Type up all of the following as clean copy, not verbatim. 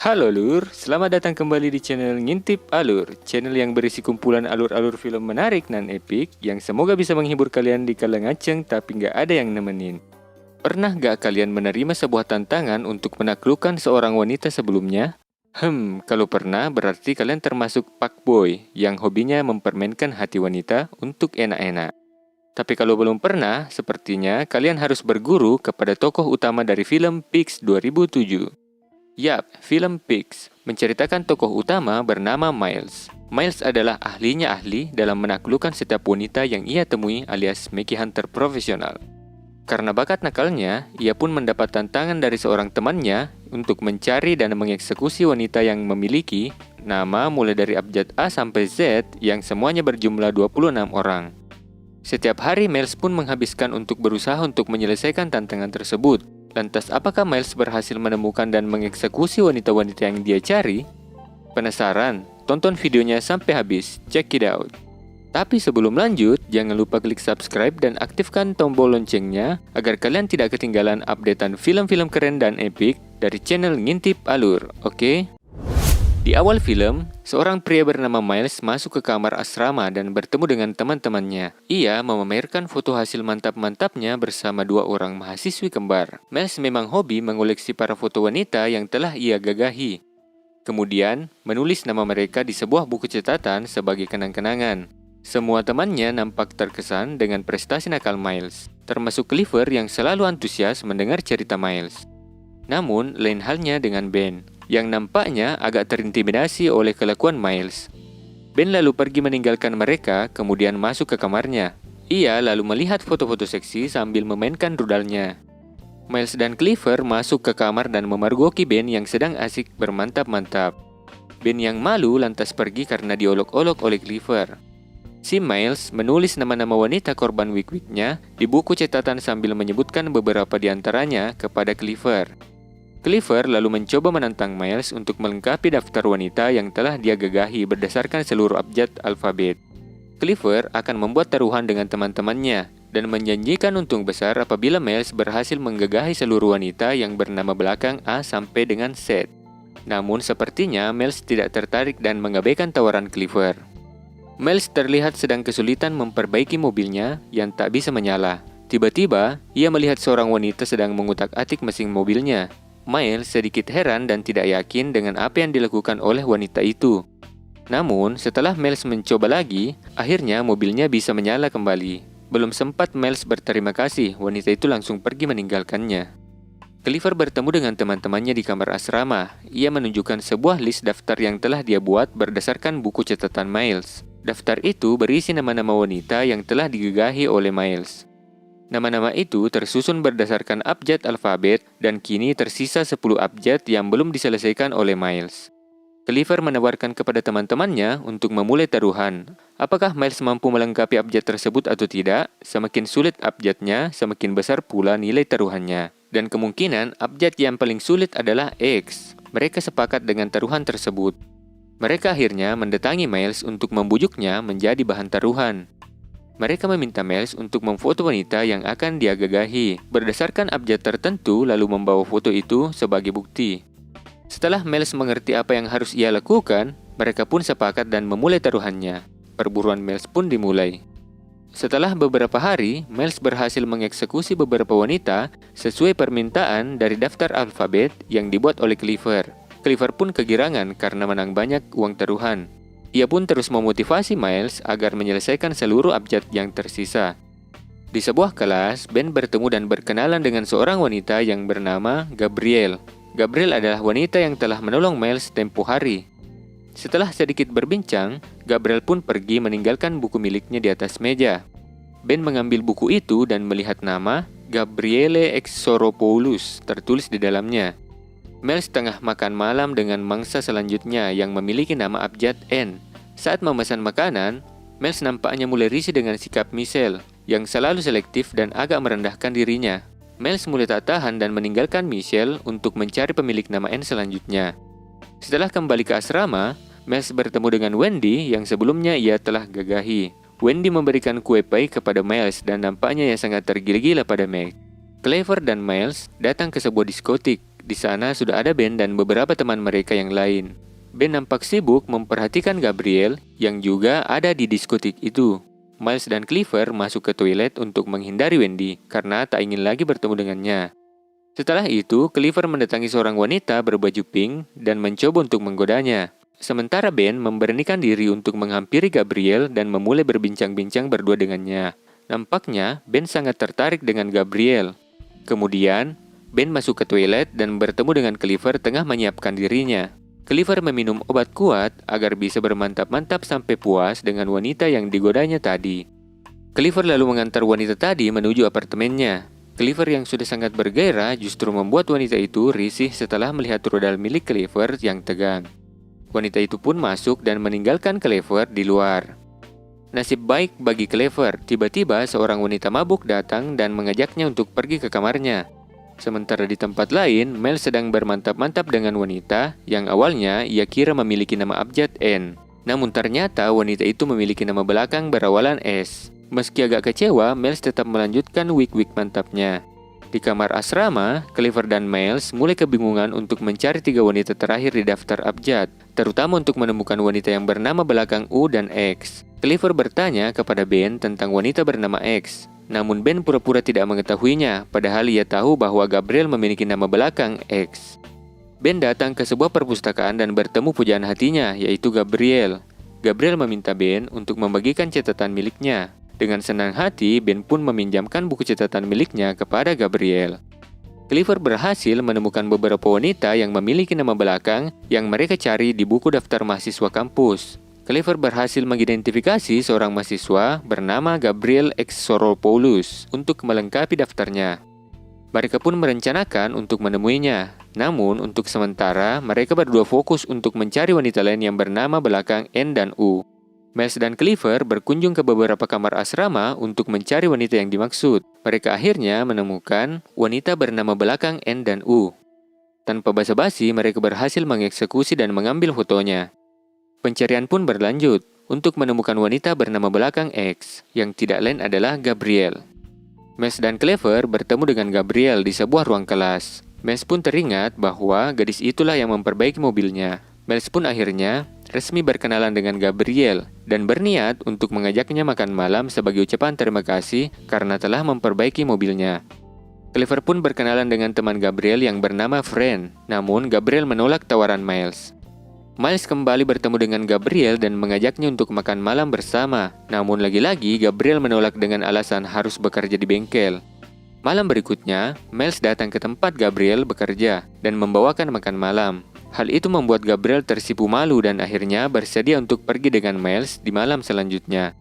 Halo Lur, selamat datang kembali di channel Ngintip Alur, channel yang berisi kumpulan alur-alur film menarik dan epik yang semoga bisa menghibur kalian di kala ngaceng tapi nggak ada yang nemenin. Pernah nggak kalian menerima sebuah tantangan untuk menaklukkan seorang wanita sebelumnya? Kalau pernah berarti kalian termasuk fuckboy yang hobinya mempermainkan hati wanita untuk enak-enak. Tapi kalau belum pernah, sepertinya kalian harus berguru kepada tokoh utama dari film Pix 2007. Yap, film Pix menceritakan tokoh utama bernama Miles. Miles adalah ahlinya ahli dalam menaklukkan setiap wanita yang ia temui alias Mickey Hunter profesional. Karena bakat nakalnya, ia pun mendapat tantangan dari seorang temannya untuk mencari dan mengeksekusi wanita yang memiliki nama mulai dari abjad A sampai Z yang semuanya berjumlah 26 orang. Setiap hari Miles pun menghabiskan untuk berusaha untuk menyelesaikan tantangan tersebut. Lantas apakah Miles berhasil menemukan dan mengeksekusi wanita-wanita yang dia cari? Penasaran? Tonton videonya sampai habis, check it out. Tapi sebelum lanjut, jangan lupa klik subscribe dan aktifkan tombol loncengnya agar kalian tidak ketinggalan updatean film-film keren dan epik dari channel Ngintip Alur, oke? Di awal film, seorang pria bernama Miles masuk ke kamar asrama dan bertemu dengan teman-temannya. Ia memamerkan foto hasil mantap-mantapnya bersama dua orang mahasiswi kembar. Miles memang hobi mengoleksi para foto wanita yang telah ia gagahi. Kemudian, menulis nama mereka di sebuah buku catatan sebagai kenang-kenangan. Semua temannya nampak terkesan dengan prestasi nakal Miles, termasuk Clifford yang selalu antusias mendengar cerita Miles. Namun, lain halnya dengan Ben, yang nampaknya agak terintimidasi oleh kelakuan Miles. Ben lalu pergi meninggalkan mereka, kemudian masuk ke kamarnya. Ia lalu melihat foto-foto seksi sambil memainkan rudalnya. Miles dan Clifford masuk ke kamar dan memergoki Ben yang sedang asik bermantap-mantap. Ben yang malu lantas pergi karena diolok-olok oleh Clifford. Si Miles menulis nama-nama wanita korban wik-wiknya di buku catatan sambil menyebutkan beberapa di antaranya kepada Clifford. Clifford lalu mencoba menantang Miles untuk melengkapi daftar wanita yang telah dia gagahi berdasarkan seluruh abjad alfabet. Clifford akan membuat taruhan dengan teman-temannya dan menjanjikan untung besar apabila Miles berhasil menggagahi seluruh wanita yang bernama belakang A sampai dengan Z. Namun sepertinya Miles tidak tertarik dan mengabaikan tawaran Clifford. Miles terlihat sedang kesulitan memperbaiki mobilnya yang tak bisa menyala. Tiba-tiba, ia melihat seorang wanita sedang mengutak-atik mesin mobilnya. Miles sedikit heran dan tidak yakin dengan apa yang dilakukan oleh wanita itu. Namun, setelah Miles mencoba lagi, akhirnya mobilnya bisa menyala kembali. Belum sempat Miles berterima kasih, wanita itu langsung pergi meninggalkannya. Clifford bertemu dengan teman-temannya di kamar asrama. Ia menunjukkan sebuah list daftar yang telah dia buat berdasarkan buku catatan Miles. Daftar itu berisi nama-nama wanita yang telah digagahi oleh Miles. Nama-nama itu tersusun berdasarkan abjad alfabet dan kini tersisa 10 abjad yang belum diselesaikan oleh Miles. Clifford menawarkan kepada teman-temannya untuk memulai taruhan. Apakah Miles mampu melengkapi abjad tersebut atau tidak? Semakin sulit abjadnya, semakin besar pula nilai taruhannya. Dan kemungkinan abjad yang paling sulit adalah X. Mereka sepakat dengan taruhan tersebut. Mereka akhirnya mendatangi Miles untuk membujuknya menjadi bahan taruhan. Mereka meminta Miles untuk memfoto wanita yang akan dia gagahi berdasarkan abjad tertentu lalu membawa foto itu sebagai bukti. Setelah Miles mengerti apa yang harus ia lakukan, mereka pun sepakat dan memulai taruhannya. Perburuan Miles pun dimulai. Setelah beberapa hari, Miles berhasil mengeksekusi beberapa wanita sesuai permintaan dari daftar alfabet yang dibuat oleh Clifford. Clifford pun kegirangan karena menang banyak uang taruhan. Ia pun terus memotivasi Miles agar menyelesaikan seluruh abjad yang tersisa. Di sebuah kelas, Ben bertemu dan berkenalan dengan seorang wanita yang bernama Gabrielle. Gabrielle adalah wanita yang telah menolong Miles tempo hari. Setelah sedikit berbincang, Gabrielle pun pergi meninggalkan buku miliknya di atas meja. Ben mengambil buku itu dan melihat nama Gabriele Exoropoulos tertulis di dalamnya. Miles tengah makan malam dengan mangsa selanjutnya yang memiliki nama abjad N. Saat memesan makanan, Miles nampaknya mulai risih dengan sikap Michelle yang selalu selektif dan agak merendahkan dirinya. Miles mulai tak tahan dan meninggalkan Michelle untuk mencari pemilik nama N selanjutnya. Setelah kembali ke asrama, Miles bertemu dengan Wendy yang sebelumnya ia telah gagahi. Wendy memberikan kue pie kepada Miles dan nampaknya ia sangat tergila-gila pada Meg. Clifford dan Miles datang ke sebuah diskotik. Di sana sudah ada Ben dan beberapa teman mereka yang lain. Ben nampak sibuk memperhatikan Gabriel yang juga ada di diskotik itu. Miles dan Cleaver masuk ke toilet untuk menghindari Wendy karena tak ingin lagi bertemu dengannya. Setelah itu, Cleaver mendatangi seorang wanita berbaju pink dan mencoba untuk menggodanya. Sementara Ben memberanikan diri untuk menghampiri Gabriel dan memulai berbincang-bincang berdua dengannya. Nampaknya Ben sangat tertarik dengan Gabriel. Kemudian, Ben masuk ke toilet dan bertemu dengan Cleaver tengah menyiapkan dirinya. Cleaver meminum obat kuat agar bisa bermantap-mantap sampai puas dengan wanita yang digodanya tadi. Cleaver lalu mengantar wanita tadi menuju apartemennya. Cleaver yang sudah sangat bergairah justru membuat wanita itu risih setelah melihat rudal milik Cleaver yang tegang. Wanita itu pun masuk dan meninggalkan Cleaver di luar. Nasib baik bagi Cleaver, tiba-tiba seorang wanita mabuk datang dan mengajaknya untuk pergi ke kamarnya. Sementara di tempat lain, Miles sedang bermantap-mantap dengan wanita yang awalnya ia kira memiliki nama abjad N. Namun ternyata wanita itu memiliki nama belakang berawalan S. Meski agak kecewa, Miles tetap melanjutkan wik-wik mantapnya. Di kamar asrama, Cleaver dan Miles mulai kebingungan untuk mencari 3 wanita terakhir di daftar abjad, terutama untuk menemukan wanita yang bernama belakang U dan X. Cleaver bertanya kepada Ben tentang wanita bernama X. Namun Ben pura-pura tidak mengetahuinya, padahal ia tahu bahwa Gabriel memiliki nama belakang X. Ben datang ke sebuah perpustakaan dan bertemu pujaan hatinya, yaitu Gabriel. Gabriel meminta Ben untuk membagikan catatan miliknya. Dengan senang hati, Ben pun meminjamkan buku catatan miliknya kepada Gabriel. Cleaver berhasil menemukan beberapa wanita yang memiliki nama belakang yang mereka cari di buku daftar mahasiswa kampus. Cleaver berhasil mengidentifikasi seorang mahasiswa bernama Gabriel X. Soropoulos untuk melengkapi daftarnya. Mereka pun merencanakan untuk menemuinya. Namun, untuk sementara, mereka berdua fokus untuk mencari wanita lain yang bernama belakang N dan U. Miles dan Cleaver berkunjung ke beberapa kamar asrama untuk mencari wanita yang dimaksud. Mereka akhirnya menemukan wanita bernama belakang N dan U. Tanpa basa-basi, mereka berhasil mengeksekusi dan mengambil fotonya. Pencarian pun berlanjut untuk menemukan wanita bernama belakang X, yang tidak lain adalah Gabriel. Miles dan Cleaver bertemu dengan Gabriel di sebuah ruang kelas. Miles pun teringat bahwa gadis itulah yang memperbaiki mobilnya. Miles pun akhirnya resmi berkenalan dengan Gabriel dan berniat untuk mengajaknya makan malam sebagai ucapan terima kasih karena telah memperbaiki mobilnya. Cleaver pun berkenalan dengan teman Gabriel yang bernama Friend, namun Gabriel menolak tawaran Miles. Miles kembali bertemu dengan Gabriel dan mengajaknya untuk makan malam bersama. Namun lagi-lagi Gabriel menolak dengan alasan harus bekerja di bengkel. Malam berikutnya, Miles datang ke tempat Gabriel bekerja dan membawakan makan malam. Hal itu membuat Gabriel tersipu malu dan akhirnya bersedia untuk pergi dengan Miles di malam selanjutnya.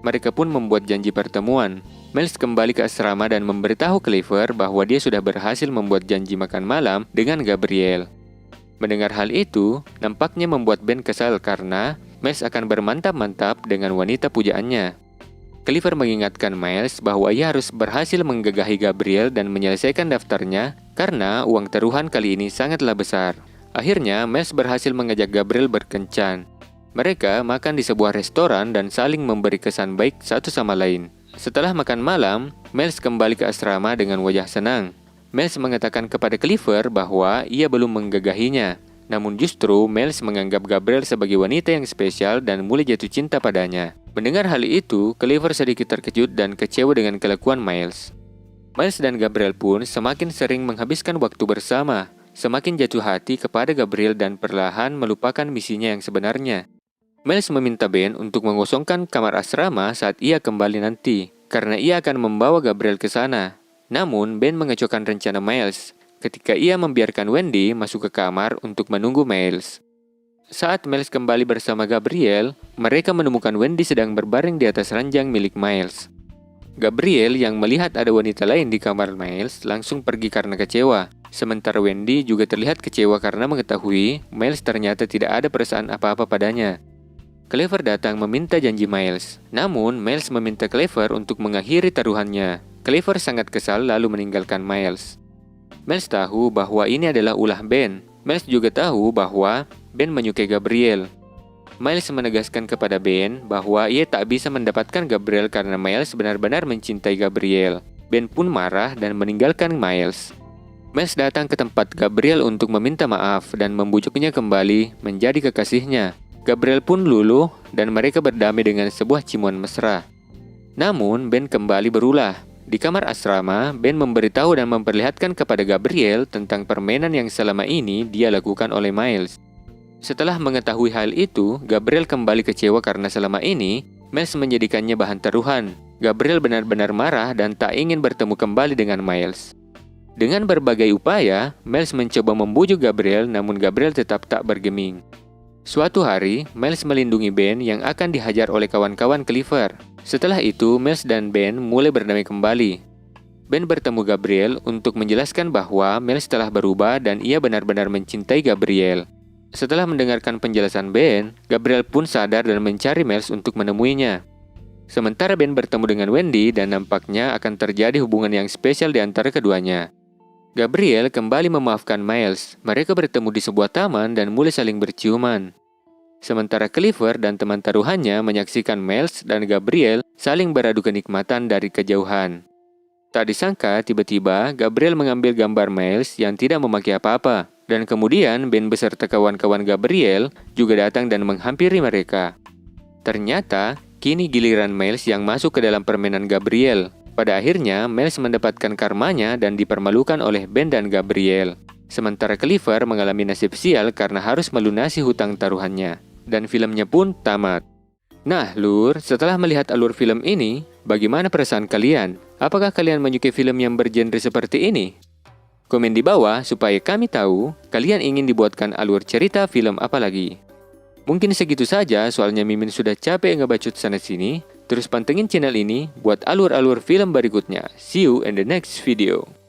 Mereka pun membuat janji pertemuan. Miles kembali ke asrama dan memberitahu Cleaver bahwa dia sudah berhasil membuat janji makan malam dengan Gabriel. Mendengar hal itu, nampaknya membuat Ben kesal karena Miles akan bermantap-mantap dengan wanita pujaannya. Cleaver mengingatkan Miles bahwa ia harus berhasil menggagahi Gabriel dan menyelesaikan daftarnya karena uang taruhan kali ini sangatlah besar. Akhirnya, Miles berhasil mengajak Gabriel berkencan. Mereka makan di sebuah restoran dan saling memberi kesan baik satu sama lain. Setelah makan malam, Miles kembali ke asrama dengan wajah senang. Miles mengatakan kepada Cleaver bahwa ia belum menggagahinya. Namun justru Miles menganggap Gabriel sebagai wanita yang spesial dan mulai jatuh cinta padanya. Mendengar hal itu, Cleaver sedikit terkejut dan kecewa dengan kelakuan Miles. Miles dan Gabriel pun semakin sering menghabiskan waktu bersama, semakin jatuh hati kepada Gabriel dan perlahan melupakan misinya yang sebenarnya. Miles meminta Ben untuk mengosongkan kamar asrama saat ia kembali nanti, karena ia akan membawa Gabriel ke sana. Namun, Ben mengacaukan rencana Miles ketika ia membiarkan Wendy masuk ke kamar untuk menunggu Miles. Saat Miles kembali bersama Gabriel, mereka menemukan Wendy sedang berbaring di atas ranjang milik Miles. Gabriel yang melihat ada wanita lain di kamar Miles langsung pergi karena kecewa. Sementara Wendy juga terlihat kecewa karena mengetahui Miles ternyata tidak ada perasaan apa-apa padanya. Cleaver datang meminta janji Miles. Namun, Miles meminta Cleaver untuk mengakhiri taruhannya. Cleaver sangat kesal lalu meninggalkan Miles. Miles tahu bahwa ini adalah ulah Ben. Miles juga tahu bahwa Ben menyukai Gabriel. Miles menegaskan kepada Ben bahwa ia tak bisa mendapatkan Gabriel karena Miles benar-benar mencintai Gabriel. Ben pun marah dan meninggalkan Miles. Miles datang ke tempat Gabriel untuk meminta maaf dan membujuknya kembali menjadi kekasihnya. Gabriel pun luluh dan mereka berdamai dengan sebuah ciuman mesra. Namun, Ben kembali berulah. Di kamar asrama, Ben memberitahu dan memperlihatkan kepada Gabriel tentang permainan yang selama ini dia lakukan oleh Miles. Setelah mengetahui hal itu, Gabriel kembali kecewa karena selama ini Miles menjadikannya bahan taruhan. Gabriel benar-benar marah dan tak ingin bertemu kembali dengan Miles. Dengan berbagai upaya, Miles mencoba membujuk Gabriel, namun Gabriel tetap tak bergeming. Suatu hari, Miles melindungi Ben yang akan dihajar oleh kawan-kawan Clifford. Setelah itu, Miles dan Ben mulai berdamai kembali. Ben bertemu Gabriel untuk menjelaskan bahwa Miles telah berubah dan ia benar-benar mencintai Gabriel. Setelah mendengarkan penjelasan Ben, Gabriel pun sadar dan mencari Miles untuk menemuinya. Sementara Ben bertemu dengan Wendy dan nampaknya akan terjadi hubungan yang spesial di antara keduanya. Gabriel kembali memaafkan Miles. Mereka bertemu di sebuah taman dan mulai saling berciuman. Sementara Clifford dan teman taruhannya menyaksikan Miles dan Gabriel saling beradu kenikmatan dari kejauhan. Tak disangka, tiba-tiba Gabriel mengambil gambar Miles yang tidak memakai apa-apa. Dan kemudian Ben beserta kawan-kawan Gabriel juga datang dan menghampiri mereka. Ternyata, kini giliran Miles yang masuk ke dalam permainan Gabriel. Pada akhirnya, Miles mendapatkan karmanya dan dipermalukan oleh Ben dan Gabriel. Sementara Clifford mengalami nasib sial karena harus melunasi hutang taruhannya. Dan filmnya pun tamat. Nah, Lur, setelah melihat alur film ini, bagaimana perasaan kalian? Apakah kalian menyukai film yang bergenre seperti ini? Komen di bawah supaya kami tahu kalian ingin dibuatkan alur cerita film apa lagi. Mungkin segitu saja, soalnya Mimin sudah capek ngebacot sana-sini. Terus pantengin channel ini buat alur-alur film berikutnya. See you in the next video.